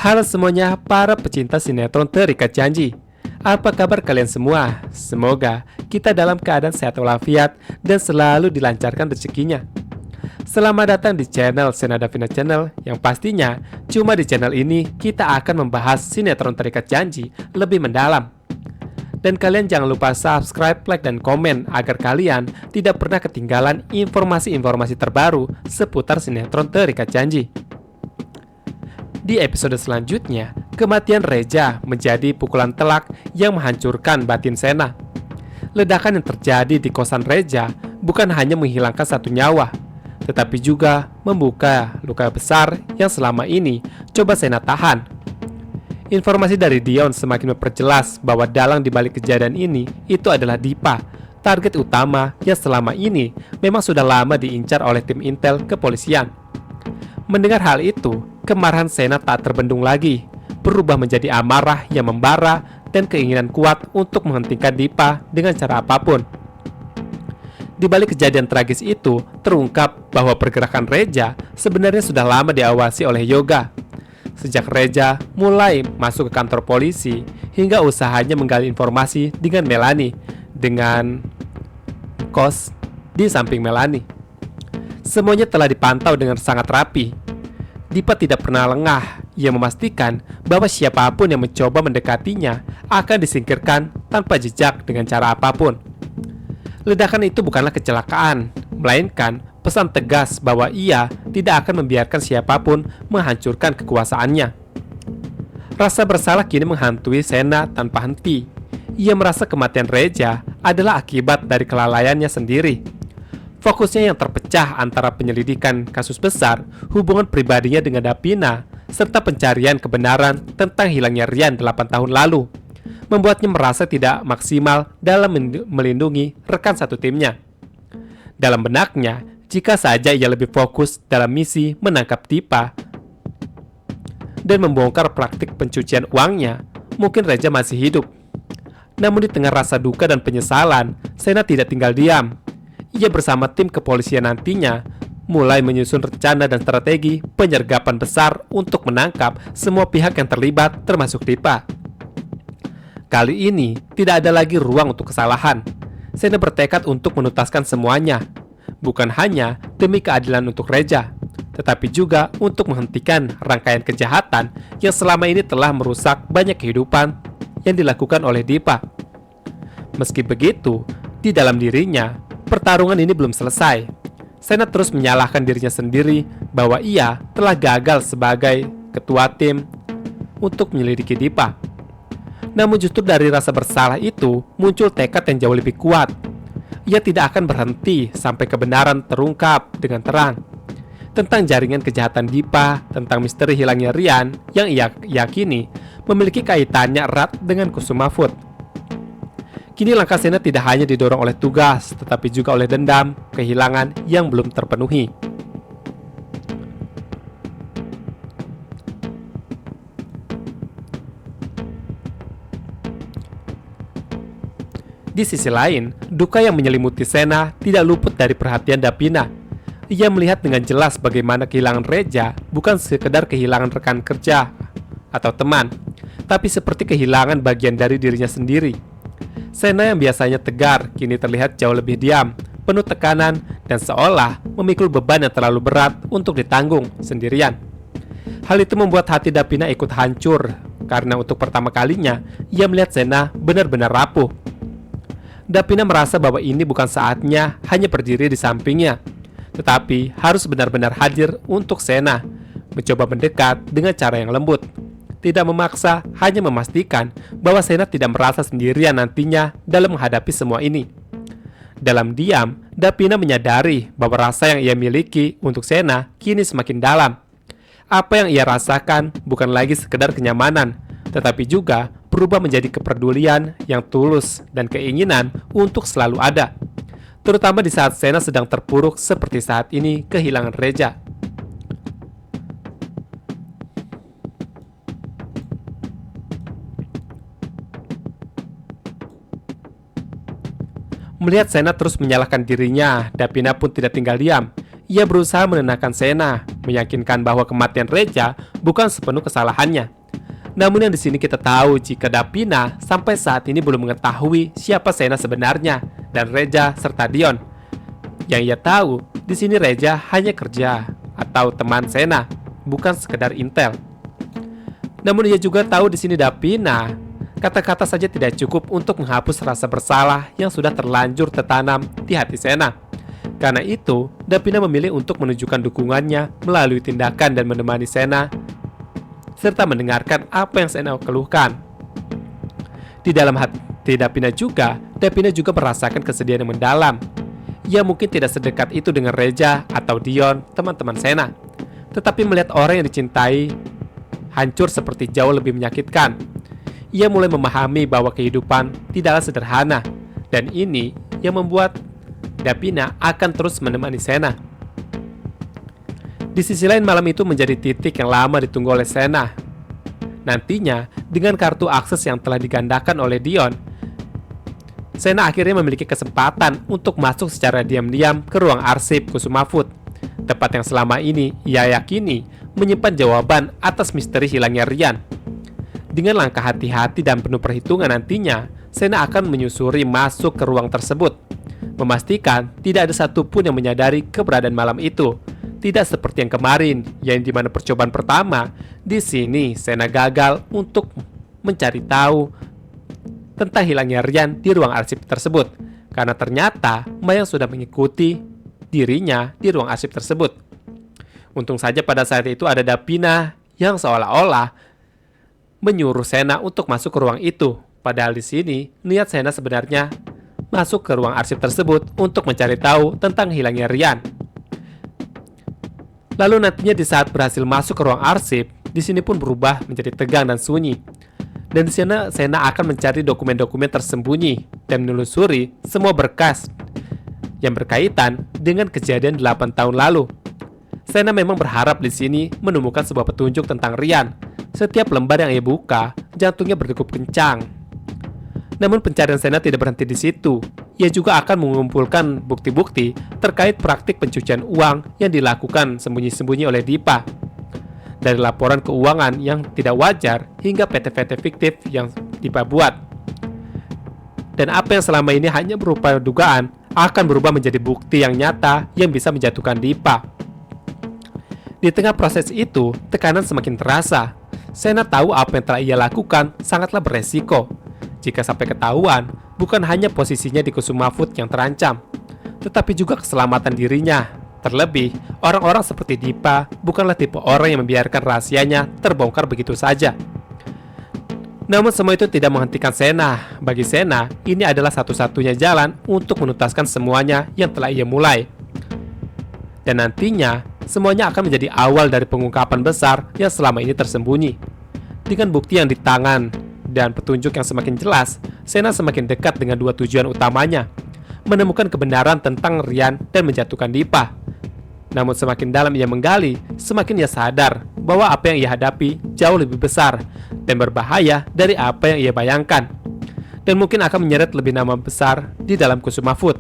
Halo semuanya para pecinta sinetron Terikat Janji. Apa kabar kalian semua? Semoga kita dalam keadaan sehat walafiat dan selalu dilancarkan rezekinya. Selamat datang di channel Senadavina Channel, yang pastinya cuma di channel ini kita akan membahas sinetron Terikat Janji lebih mendalam. Dan kalian jangan lupa subscribe, like, dan komen agar kalian tidak pernah ketinggalan informasi-informasi terbaru seputar sinetron Terikat Janji. Di episode selanjutnya, kematian Reja menjadi pukulan telak yang menghancurkan batin Sena. Ledakan yang terjadi di kosan Reja bukan hanya menghilangkan satu nyawa, tetapi juga membuka luka besar yang selama ini coba Sena tahan. Informasi dari Dion semakin memperjelas bahwa dalang di balik kejadian ini itu adalah Dipa, target utama yang selama ini memang sudah lama diincar oleh tim intel kepolisian. Mendengar hal itu, kemarahan Sena tak terbendung lagi, berubah menjadi amarah yang membara dan keinginan kuat untuk menghentikan Dipa dengan cara apapun. Di balik kejadian tragis itu, terungkap bahwa pergerakan Reja sebenarnya sudah lama diawasi oleh Yoga. Sejak Reja mulai masuk ke kantor polisi, hingga usahanya menggali informasi dengan Melanie, dengan kos di samping Melanie. Semuanya telah dipantau dengan sangat rapi. Dipa tidak pernah lengah. Ia memastikan bahwa siapapun yang mencoba mendekatinya akan disingkirkan tanpa jejak dengan cara apapun. Ledakan itu bukanlah kecelakaan, melainkan pesan tegas bahwa ia tidak akan membiarkan siapapun menghancurkan kekuasaannya. Rasa bersalah kini menghantui Sena tanpa henti. Ia merasa kematian Reja adalah akibat dari kelalaiannya sendiri. Fokusnya yang terpecah antara penyelidikan kasus besar, hubungan pribadinya dengan Davina, serta pencarian kebenaran tentang hilangnya Rian 8 tahun lalu, membuatnya merasa tidak maksimal dalam melindungi rekan satu timnya. Dalam benaknya, jika saja ia lebih fokus dalam misi menangkap Dipa dan membongkar praktik pencucian uangnya, mungkin Reja masih hidup. Namun di tengah rasa duka dan penyesalan, Sena tidak tinggal diam. Ia bersama tim kepolisian nantinya mulai menyusun rencana dan strategi penyergapan besar untuk menangkap semua pihak yang terlibat, termasuk Dipa. Kali ini tidak ada lagi ruang untuk kesalahan. Sena bertekad untuk menuntaskan semuanya, bukan hanya demi keadilan untuk Reja, tetapi juga untuk menghentikan rangkaian kejahatan yang selama ini telah merusak banyak kehidupan yang dilakukan oleh Dipa. Meski begitu, di dalam dirinya, pertarungan ini belum selesai. Sena terus menyalahkan dirinya sendiri bahwa ia telah gagal sebagai ketua tim untuk menyelidiki Dipa. Namun justru dari rasa bersalah itu muncul tekad yang jauh lebih kuat. Ia tidak akan berhenti sampai kebenaran terungkap dengan terang tentang jaringan kejahatan Dipa, tentang misteri hilangnya Rian yang ia yakini memiliki kaitannya erat dengan Kusuma Food. Kini langkah Sena tidak hanya didorong oleh tugas, tetapi juga oleh dendam, kehilangan yang belum terpenuhi. Di sisi lain, duka yang menyelimuti Sena tidak luput dari perhatian Davina. Ia melihat dengan jelas bagaimana kehilangan Reja bukan sekedar kehilangan rekan kerja atau teman, tapi seperti kehilangan bagian dari dirinya sendiri. Sena yang biasanya tegar kini terlihat jauh lebih diam, penuh tekanan, dan seolah memikul beban yang terlalu berat untuk ditanggung sendirian. Hal itu membuat hati Davina ikut hancur, karena untuk pertama kalinya ia melihat Sena benar-benar rapuh. Davina merasa bahwa ini bukan saatnya hanya berdiri di sampingnya, tetapi harus benar-benar hadir untuk Sena, mencoba mendekat dengan cara yang lembut. Tidak memaksa, hanya memastikan bahwa Sena tidak merasa sendirian nantinya dalam menghadapi semua ini. Dalam diam, Davina menyadari bahwa rasa yang ia miliki untuk Sena kini semakin dalam. Apa yang ia rasakan bukan lagi sekedar kenyamanan, tetapi juga berubah menjadi kepedulian yang tulus dan keinginan untuk selalu ada. Terutama di saat Sena sedang terpuruk seperti saat ini kehilangan Reja. Melihat Sena terus menyalahkan dirinya, Davina pun tidak tinggal diam. ia berusaha menenangkan Sena, meyakinkan bahwa kematian Reja bukan sepenuh kesalahannya. Namun yang di sini kita tahu jika Davina sampai saat ini belum mengetahui siapa Sena sebenarnya dan Reja serta Dion. Yang ia tahu, di sini Reja hanya kerja atau teman Sena, bukan sekedar intel. Namun ia juga tahu di sini Davina, kata-kata saja tidak cukup untuk menghapus rasa bersalah yang sudah terlanjur tertanam di hati Sena. Karena itu, Davina memilih untuk menunjukkan dukungannya melalui tindakan dan menemani Sena, serta mendengarkan apa yang Sena keluhkan. Di dalam hati Davina juga merasakan kesedihan yang mendalam. Ia mungkin tidak sedekat itu dengan Reja atau Dion, teman-teman Sena. Tetapi melihat orang yang dicintai hancur seperti jauh lebih menyakitkan. Ia mulai memahami bahwa kehidupan tidaklah sederhana, dan ini yang membuat Davina akan terus menemani Sena. Di sisi lain, malam itu menjadi titik yang lama ditunggu oleh Sena. Nantinya, dengan kartu akses yang telah digandakan oleh Dion, Sena akhirnya memiliki kesempatan untuk masuk secara diam-diam ke ruang arsip Kusuma Food, tempat yang selama ini ia yakini menyimpan jawaban atas misteri hilangnya Rian. Dengan langkah hati-hati dan penuh perhitungan nantinya, Sena akan menyusuri masuk ke ruang tersebut, memastikan tidak ada satupun yang menyadari keberadaan malam itu. Tidak seperti yang kemarin, yang dimana percobaan pertama, di sini Sena gagal untuk mencari tahu tentang hilangnya Rian di ruang arsip tersebut, karena ternyata Mayang sudah mengikuti dirinya di ruang arsip tersebut. Untung saja pada saat itu ada Davina yang seolah-olah menyuruh Sena untuk masuk ke ruang itu. Padahal di sini niat Sena sebenarnya masuk ke ruang arsip tersebut untuk mencari tahu tentang hilangnya Rian. Lalu nantinya di saat berhasil masuk ke ruang arsip, di sini pun berubah menjadi tegang dan sunyi. Dan di sana Sena akan mencari dokumen-dokumen tersembunyi dan menelusuri semua berkas yang berkaitan dengan kejadian 8 tahun lalu. Sena memang berharap di sini menemukan sebuah petunjuk tentang Rian. Setiap lembar yang ia buka, jantungnya berdegup kencang. Namun pencarian Sena tidak berhenti di situ. Ia juga akan mengumpulkan bukti-bukti terkait praktik pencucian uang yang dilakukan sembunyi-sembunyi oleh Dipa. Dari laporan keuangan yang tidak wajar hingga PT-PT fiktif yang Dipa buat. Dan apa yang selama ini hanya berupa dugaan akan berubah menjadi bukti yang nyata yang bisa menjatuhkan Dipa. Di tengah proses itu, tekanan semakin terasa. Sena tahu apa yang telah ia lakukan sangatlah beresiko. Jika sampai ketahuan, bukan hanya posisinya di Kusuma Food yang terancam, tetapi juga keselamatan dirinya. Terlebih, orang-orang seperti Dipa bukanlah tipe orang yang membiarkan rahasianya terbongkar begitu saja. Namun semua itu tidak menghentikan Sena. Bagi Sena, ini adalah satu-satunya jalan untuk menuntaskan semuanya yang telah ia mulai. Dan nantinya, semuanya akan menjadi awal dari pengungkapan besar yang selama ini tersembunyi. Dengan bukti yang di tangan dan petunjuk yang semakin jelas, Sena semakin dekat dengan dua tujuan utamanya, menemukan kebenaran tentang Rian dan menjatuhkan Dipa. Namun semakin dalam ia menggali, semakin ia sadar bahwa apa yang ia hadapi jauh lebih besar dan berbahaya dari apa yang ia bayangkan, dan mungkin akan menyeret lebih nama besar di dalam Kusuma Food.